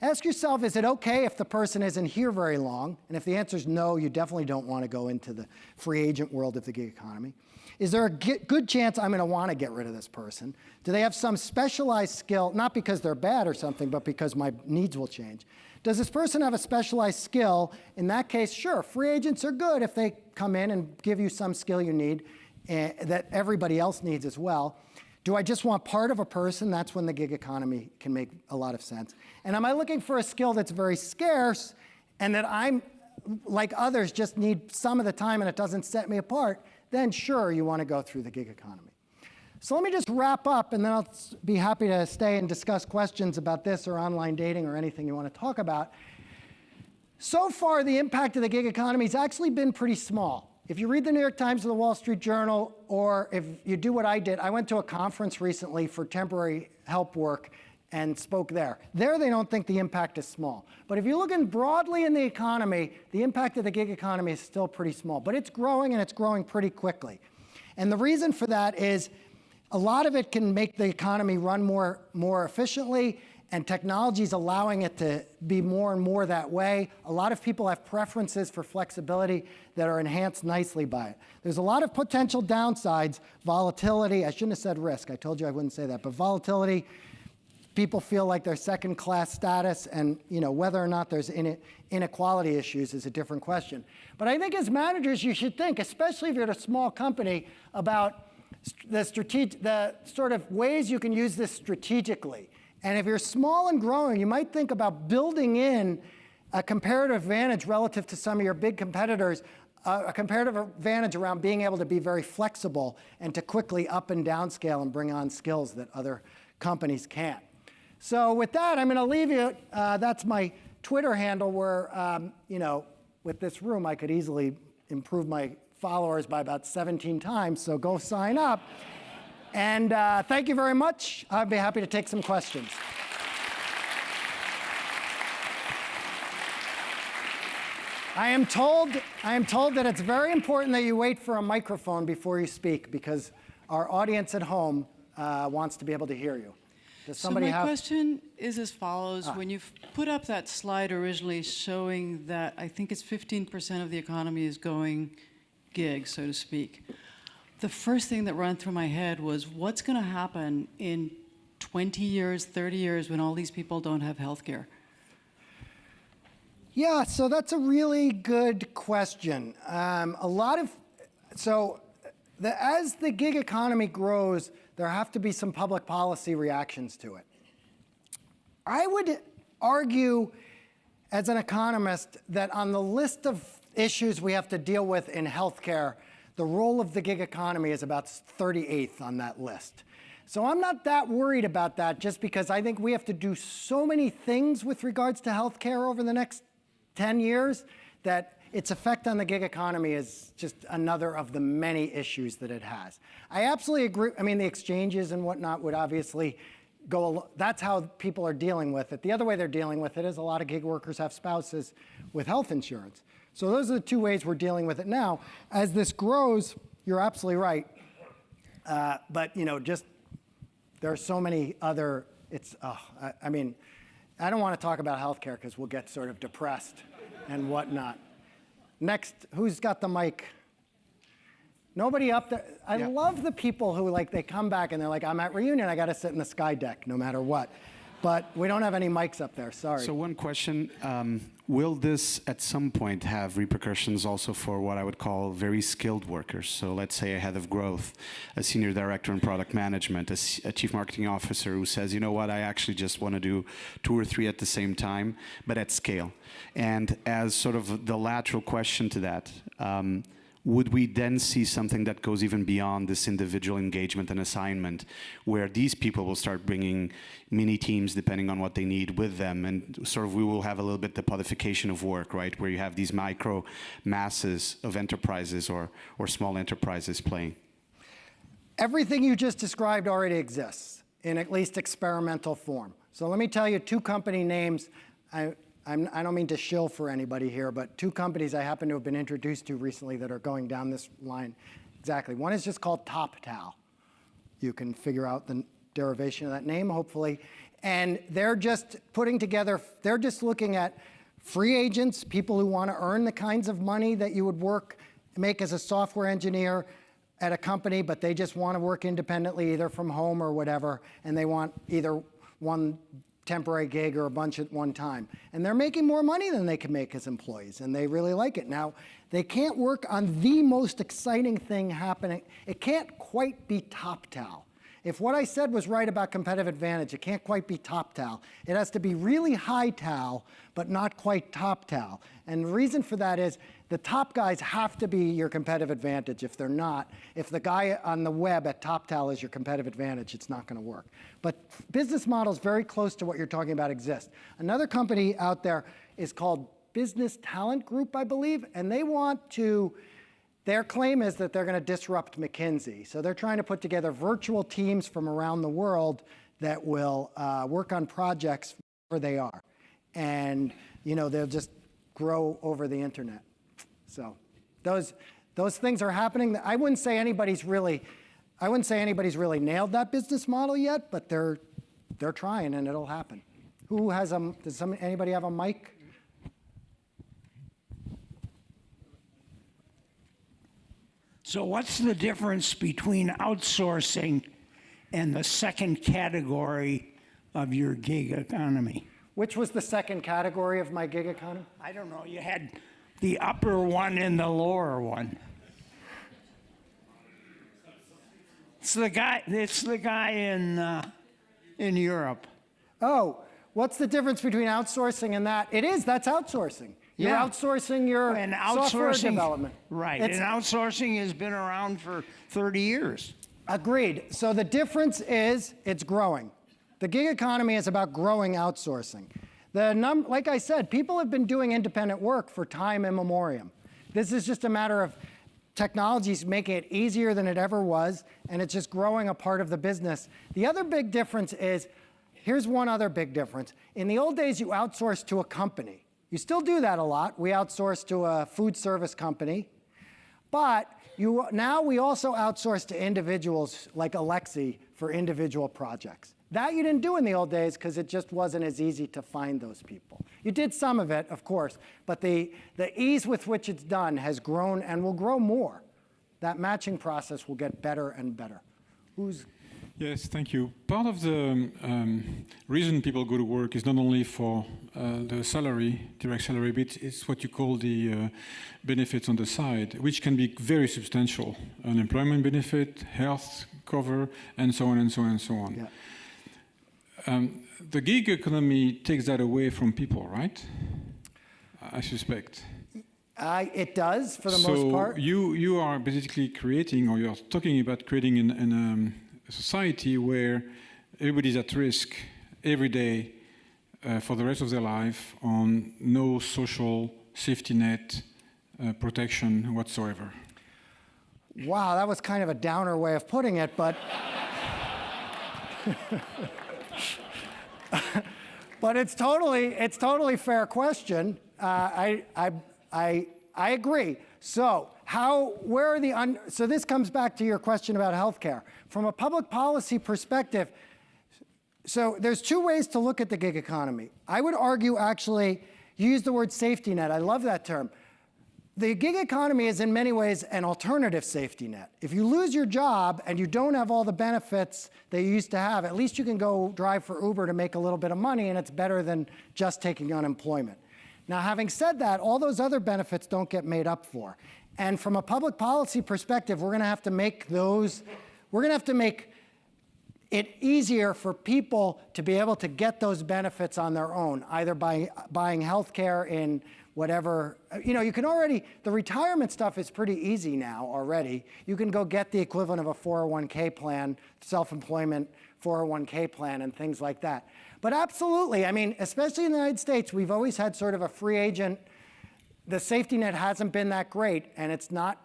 Ask yourself, is it okay if the person isn't here very long? And if the answer is no, you definitely don't want to go into the free agent world of the gig economy. Is there a good chance I'm going to want to get rid of this person? Do they have some specialized skill, not because they're bad or something, but because my needs will change? Does this person have a specialized skill? In that case, sure, free agents are good if they come in and give you some skill you need that everybody else needs as well. Do I just want part of a person? That's when the gig economy can make a lot of sense. And am I looking for a skill that's very scarce and that I'm, like others, just need some of the time and it doesn't set me apart? Then sure, you want to go through the gig economy. So let me just wrap up, and then I'll be happy to stay and discuss questions about this or online dating or anything you want to talk about. So far, the impact of the gig economy has actually been pretty small. If you read the New York Times or the Wall Street Journal, or if you do what I did, I went to a conference recently for temporary help work and spoke there. There, they don't think the impact is small. But if you look broadly in the economy, the impact of the gig economy is still pretty small. But it's growing, and it's growing pretty quickly. And the reason for that is a lot of it can make the economy run more efficiently, and technology is allowing it to be more and more that way. A lot of people have preferences for flexibility that are enhanced nicely by it. There's a lot of potential downsides, volatility. I shouldn't have said risk. I told you I wouldn't say that. But volatility, people feel like they're second-class status, and whether or not there's inequality issues is a different question. But I think as managers, you should think, especially if you're at a small company, about the sort of ways you can use this strategically. And if you're small and growing, you might think about building in a comparative advantage relative to some of your big competitors, a comparative advantage around being able to be very flexible and to quickly up and down scale and bring on skills that other companies can't. So with that, I'm going to leave you. That's my Twitter handle where, with this room, I could easily improve my followers by about 17 times, so go sign up. And thank you very much. I'd be happy to take some questions. I am told that it's very important that you wait for a microphone before you speak, because our audience at home wants to be able to hear you. Does somebody so my question is as follows. When you put up that slide originally showing that I think it's 15% of the economy is going gig, so to speak, the first thing that ran through my head was, what's going to happen in 20 years, 30 years when all these people don't have health care? Yeah, so that's a really good question. As the gig economy grows, there have to be some public policy reactions to it. I would argue, as an economist, that on the list of issues we have to deal with in healthcare, the role of the gig economy is about 38th on that list. So I'm not that worried about that, just because I think we have to do so many things with regards to healthcare over the next 10 years that its effect on the gig economy is just another of the many issues that it has. I absolutely agree. I mean, the exchanges and whatnot would obviously that's how people are dealing with it. The other way they're dealing with it is a lot of gig workers have spouses with health insurance. So those are the two ways we're dealing with it now. As this grows, you're absolutely right. But just there are so many other. I mean, I don't want to talk about healthcare because we'll get sort of depressed and whatnot. Next, who's got the mic? Nobody up there. I love the people who they come back and they're like, I'm at reunion, I got to sit in the sky deck no matter what. But we don't have any mics up there, sorry. So one question, will this at some point have repercussions also for what I would call very skilled workers? So let's say a head of growth, a senior director in product management, a chief marketing officer who says, you know what, I actually just want to do 2 or 3 at the same time, but at scale. And as sort of the lateral question to that, would we then see something that goes even beyond this individual engagement and assignment, where these people will start bringing mini teams depending on what they need with them, and sort of we will have a little bit the podification of work, right, where you have these micro masses of enterprises or small enterprises playing? Everything you just described already exists in at least experimental form. So let me tell you 2 company names. I don't mean to shill for anybody here, but 2 companies I happen to have been introduced to recently that are going down this line exactly. One is just called TopTal. You can figure out the derivation of that name, hopefully. And they're just putting together, they're just looking at free agents, people who want to earn the kinds of money that you would make as a software engineer at a company, but they just want to work independently, either from home or whatever, and they want either one temporary gig or a bunch at one time. And they're making more money than they can make as employees, and they really like it. Now, they can't work on the most exciting thing happening. It can't quite be TopTal. If what I said was right about competitive advantage, it can't quite be TopTal. It has to be really high tal, but not quite TopTal. And the reason for that is the top guys have to be your competitive advantage. If they're not, if the guy on the web at TopTal is your competitive advantage, it's not going to work. But business models very close to what you're talking about exist. Another company out there is called Business Talent Group, I believe, and they want to. Their claim is that they're going to disrupt McKinsey. So they're trying to put together virtual teams from around the world that will work on projects where they are. And they'll just grow over the internet. So those things are happening. I wouldn't say anybody's really nailed that business model yet, but they're trying and it'll happen. Who has anybody have a mic? So what's the difference between outsourcing and the second category of your gig economy? Which was the second category of my gig economy? I don't know. You had the upper one and the lower one. It's the guy in Europe. Oh, what's the difference between outsourcing and that? That's outsourcing. You're Yeah. outsourcing your software development. Right, and outsourcing has been around for 30 years. Agreed. So the difference is it's growing. The gig economy is about growing outsourcing. Like I said, people have been doing independent work for time immemorial. This is just a matter of technology's making it easier than it ever was, and it's just growing a part of the business. The other big difference is, here's one other big difference. In the old days, you outsourced to a company. You still do that a lot. We outsource to a food service company. But now we also outsource to individuals like Alexi for individual projects. That you didn't do in the old days because it just wasn't as easy to find those people. You did some of it, of course, but the ease with which it's done has grown and will grow more. That matching process will get better and better. Yes, thank you. Part of the reason people go to work is not only for the salary, direct salary, but it's what you call the benefits on the side, which can be very substantial. Unemployment benefit, health cover, and so on and so on and so on. Yeah. The gig economy takes that away from people, right? I suspect. It does, for the most part. So you are basically creating, or you're talking about creating a society where everybody's at risk every day for the rest of their life on no social safety net protection whatsoever. Wow, that was kind of a downer way of putting it, but but it's totally fair question. I I agree. So where are the, so this comes back to your question about healthcare. From a public policy perspective, so there's two ways to look at the gig economy. I would argue, actually, you use the word safety net. I love that term. The gig economy is in many ways an alternative safety net. If you lose your job and you don't have all the benefits that you used to have, at least you can go drive for Uber to make a little bit of money, and it's better than just taking unemployment. Now, having said that, all those other benefits don't get made up for. And from a public policy perspective, we're going to have to make it easier for people to be able to get those benefits on their own, either by buying health care in whatever, you can already, the retirement stuff is pretty easy now already. You can go get the equivalent of a 401k plan, self-employment 401k plan and things like that. But absolutely, I mean, especially in the United States, we've always had sort of a free agent. The safety net hasn't been that great, and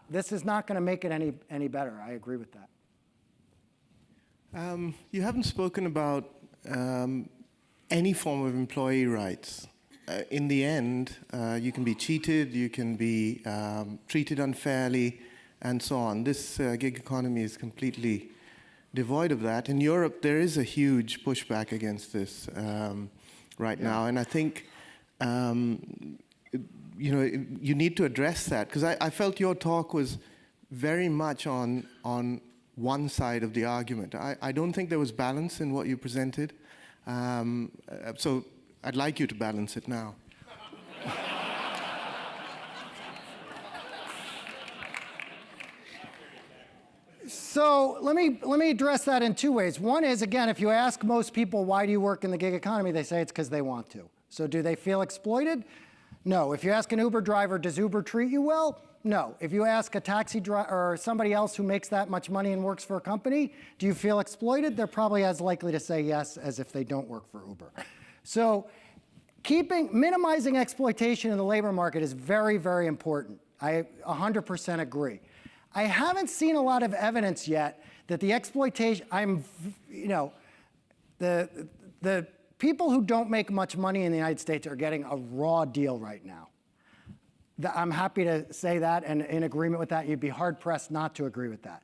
this is not going to make it any better. I agree with that. You haven't spoken about any form of employee rights. In the end, you can be cheated, you can be treated unfairly, and so on. This gig economy is completely devoid of that. In Europe, there is a huge pushback against this right now, and I think you need to address that, because I felt your talk was very much on one side of the argument. I don't think there was balance in what you presented, so I'd like you to balance it now. So let me address that in two ways. One is, again, if you ask most people, why do you work in the gig economy, they say it's because they want to. So do they feel exploited? No. If you ask an Uber driver, does Uber treat you well? No. If you ask a taxi driver or somebody else who makes that much money and works for a company, do you feel exploited? They're probably as likely to say yes as if they don't work for Uber. So minimizing exploitation in the labor market is very, very important. I 100% agree. I haven't seen a lot of evidence yet that the exploitation, the people who don't make much money in the United States are getting a raw deal right now. I'm happy to say that and in agreement with that. You'd be hard-pressed not to agree with that.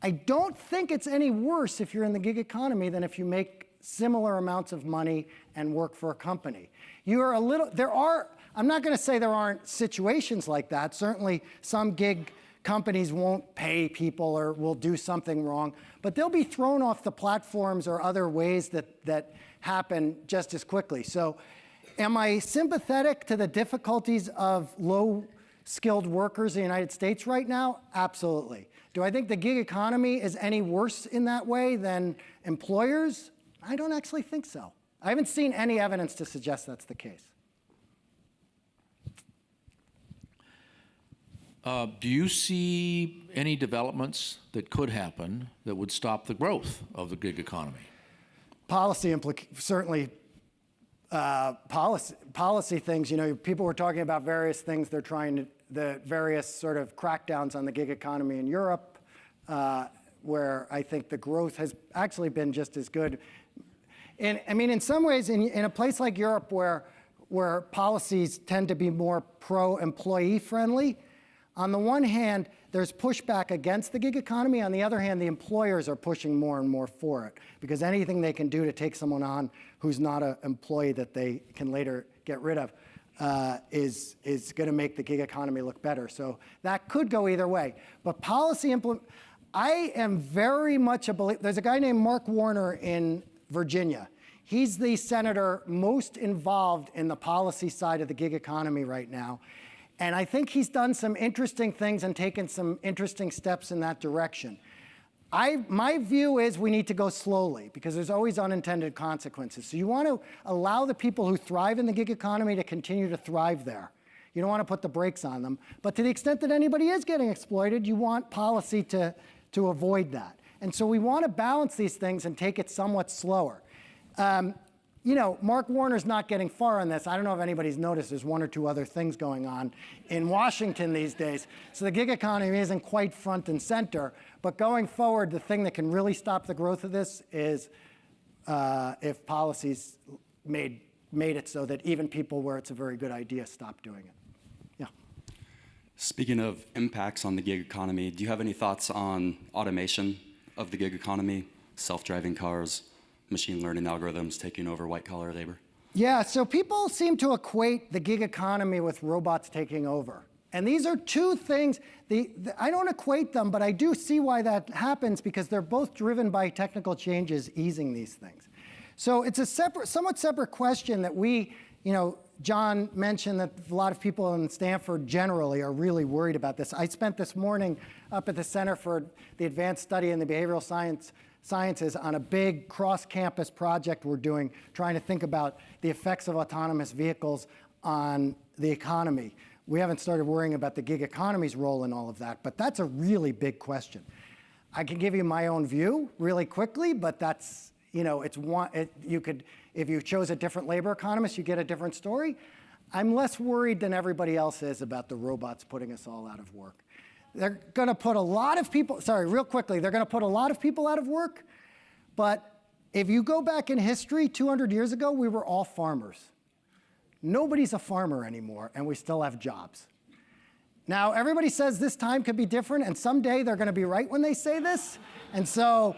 I don't think it's any worse if you're in the gig economy than if you make similar amounts of money and work for a company. I'm not going to say there aren't situations like that. Certainly some gig companies won't pay people or will do something wrong, but they'll be thrown off the platforms or other ways that happen just as quickly. So am I sympathetic to the difficulties of low-skilled workers in the United States right now? Absolutely. Do I think the gig economy is any worse in that way than employers? I don't actually think so. I haven't seen any evidence to suggest that's the case. Do you see any developments that could happen that would stop the growth of the gig economy? Certainly policy things. People were talking about various things they're trying to, the various sort of crackdowns on the gig economy in Europe, where I think the growth has actually been just as good. And I mean, in some ways, in a place like Europe where policies tend to be more pro-employee friendly, on the one hand, there's pushback against the gig economy. On the other hand, the employers are pushing more and more for it, because anything they can do to take someone on who's not an employee that they can later get rid of is going to make the gig economy look better. So that could go either way. But I am very much a believer. There's a guy named Mark Warner in Virginia. He's the senator most involved in the policy side of the gig economy right now. And I think he's done some interesting things and taken some interesting steps in that direction. My view is we need to go slowly, because there's always unintended consequences. So you want to allow the people who thrive in the gig economy to continue to thrive there. You don't want to put the brakes on them. But to the extent that anybody is getting exploited, you want policy to avoid that. And so we want to balance these things and take it somewhat slower. Mark Warner's not getting far on this. I don't know if anybody's noticed there's one or two other things going on in Washington these days. So the gig economy isn't quite front and center. But going forward, the thing that can really stop the growth of this is if policies made it so that even people where it's a very good idea stop doing it. Yeah. Speaking of impacts on the gig economy, do you have any thoughts on automation of the gig economy, self-driving cars, machine learning algorithms taking over white-collar labor? Yeah, so people seem to equate the gig economy with robots taking over. And these are two things, I don't equate them, but I do see why that happens because they're both driven by technical changes easing these things. So it's a somewhat separate question that John mentioned that a lot of people in Stanford generally are really worried about this. I spent this morning up at the Center for the Advanced Study in the Behavioral Sciences on a big cross-campus project we're doing, trying to think about the effects of autonomous vehicles on the economy. We haven't started worrying about the gig economy's role in all of that, but that's a really big question. I can give you my own view really quickly, but that's, if you chose a different labor economist, you get a different story. I'm less worried than everybody else is about the robots putting us all out of work. They're going to put a lot of people, real quickly, they're going to put a lot of people out of work, but if you go back in history, 200 years ago, we were all farmers. Nobody's a farmer anymore, and we still have jobs. Now, everybody says this time could be different, and someday they're going to be right when they say this. And so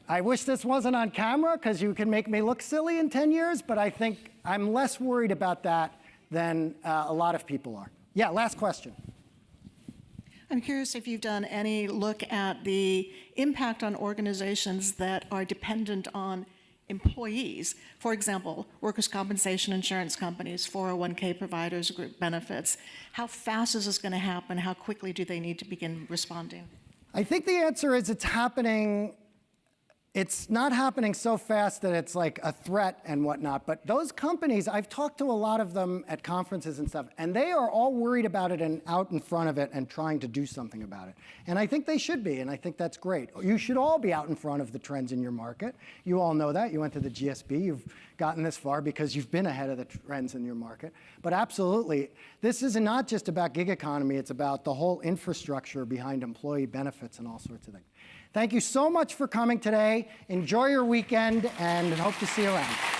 I wish this wasn't on camera, because you can make me look silly in 10 years, but I think I'm less worried about that than a lot of people are. Yeah, last question. I'm curious if you've done any look at the impact on organizations that are dependent on employees. For example, workers' compensation insurance companies, 401k providers, group benefits. How fast is this going to happen? How quickly do they need to begin responding? I think the answer is it's happening. It's not happening so fast that it's like a threat and whatnot, but those companies, I've talked to a lot of them at conferences and stuff, and they are all worried about it and out in front of it and trying to do something about it. And I think they should be, and I think that's great. You should all be out in front of the trends in your market. You all know that. You went to the GSB. You've gotten this far because you've been ahead of the trends in your market. But absolutely, this is not just about gig economy. It's about the whole infrastructure behind employee benefits and all sorts of things. Thank you so much for coming today. Enjoy your weekend, and hope to see you around.